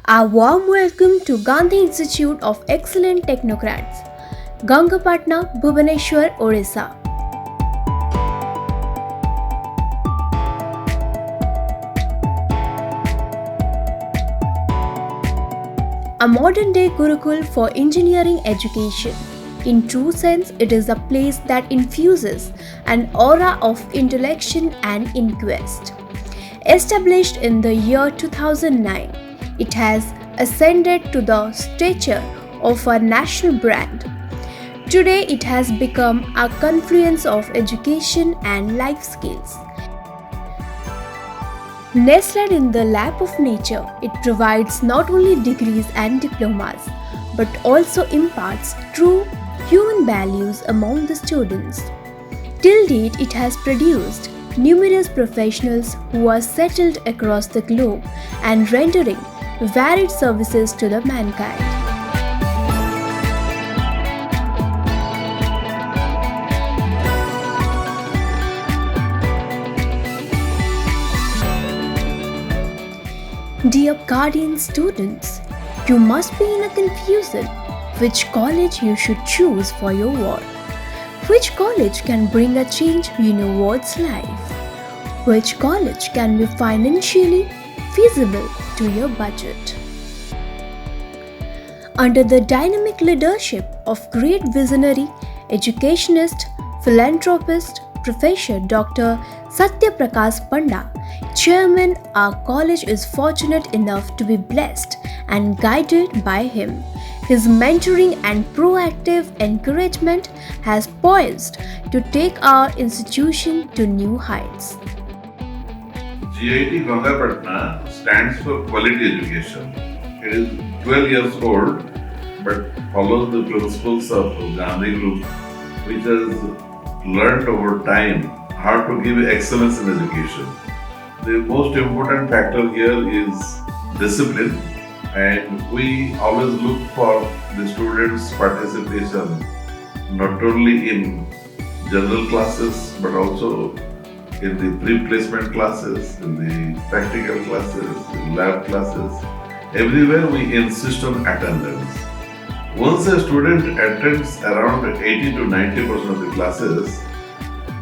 A warm welcome to Gandhi Institute of Excellent Technocrats, Gangapatna, Bhubaneswar, Orissa. A modern-day Gurukul for engineering education. In true sense, it is a place that infuses an aura of intellection and inquest. Established in the year 2009, it has ascended to the stature of a national brand. Today, it has become a confluence of education and life skills. Nestled in the lap of nature, it provides not only degrees and diplomas, but also imparts true human values among the students. Till date, it has produced numerous professionals who are settled across the globe and rendering varied services to the mankind. Dear guardian students, you must be in a confusion which college you should choose for your ward. Which college can bring a change in your ward's life? Which college can be financially feasible to your budget? Under the dynamic leadership of great visionary, educationist, philanthropist, Professor Dr. Satya Prakash Panda, Chairman, our college is fortunate enough to be blessed and guided by him. His mentoring and proactive encouragement has poised to take our institution to new heights. GIT Gangapatna stands for Quality Education. It is 12 years old but follows the principles of Gandhi Group, which has learned over time how to give excellence in education. The most important factor here is discipline, and we always look for the students' participation not only in general classes but also in the pre-placement classes, in the practical classes, in lab classes. Everywhere we insist on attendance. Once a student attends around 80 to 90% of the classes,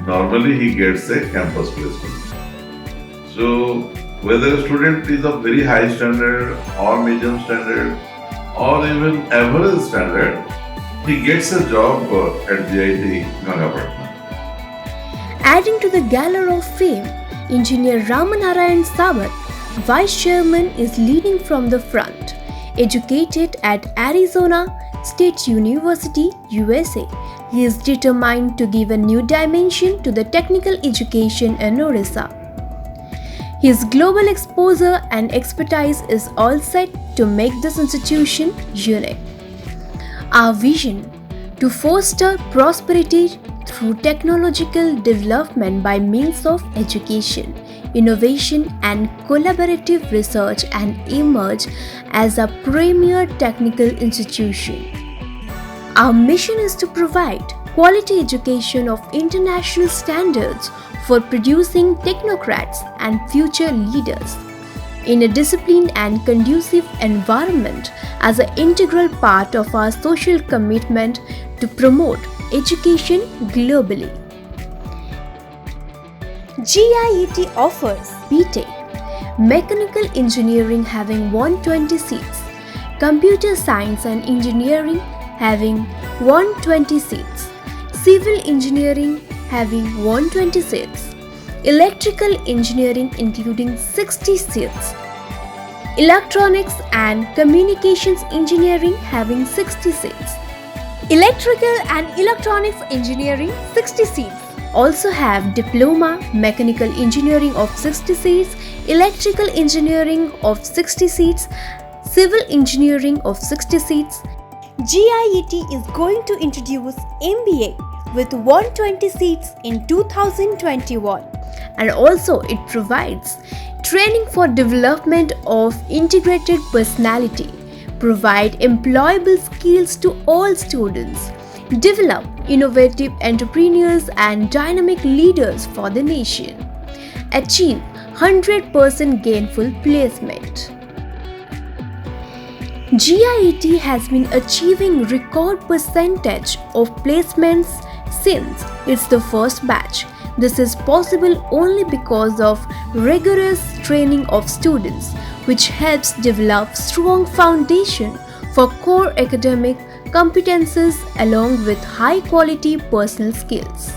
normally he gets a campus placement. So whether a student is of very high standard or medium standard or even average standard, he gets a job at GIT Gangapatna. Adding to the galore of fame, Engineer Ramanarayan Sabat, Vice Chairman, is leading from the front. Educated at Arizona State University, USA, he is determined to give a new dimension to the technical education in Orissa. His global exposure and expertise is all set to make this institution unique. Our vision to foster prosperity through technological development by means of education, innovation and collaborative research and emerge as a premier technical institution. Our mission is to provide quality education of international standards for producing technocrats and future leaders in a disciplined and conducive environment as an integral part of our social commitment to promote education globally. GIET offers BTech, Mechanical Engineering having 120 seats, Computer Science and Engineering having 120 seats, Civil Engineering having 120 seats, Electrical Engineering including 60 seats, Electronics and Communications Engineering having 60 seats, Electrical and Electronics Engineering 60 seats. Also have Diploma Mechanical Engineering of 60 seats, Electrical Engineering of 60 seats, Civil Engineering of 60 seats. GIET is going to introduce MBA with 120 seats in 2021, and also it provides training for development of integrated personality, provide employable skills to all students, develop innovative entrepreneurs and dynamic leaders for the nation, achieve 100% gainful placement. GIET has been achieving record percentage of placements since it's the first batch. This is possible only because of rigorous training of students, which helps develop strong foundation for core academic competences along with high quality personal skills.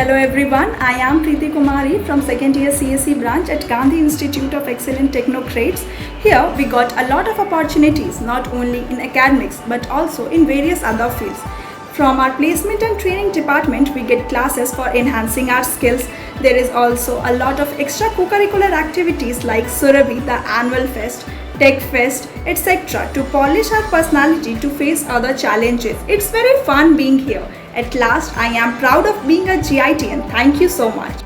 Hello everyone, I am Preeti Kumari from second year CSE branch at Gandhi Institute of Excellent Technocrats. Here we got a lot of opportunities not only in academics but also in various other fields. From our placement and training department we get classes for enhancing our skills. There is also a lot of extra co-curricular activities like Surabhi, the annual fest, Tech Fest, etc. to polish our personality to face other challenges. It's very fun being here. At last, I am proud of being a GITian. Thank you so much.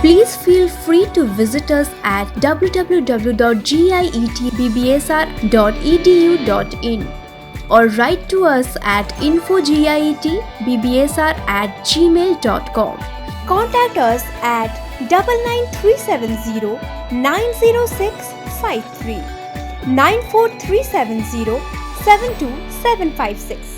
Please feel free to visit us at www.gietbbsr.edu.in or write to us at info@gietbbsr@gmail.com. Contact us at 99370 90653 94370 72756.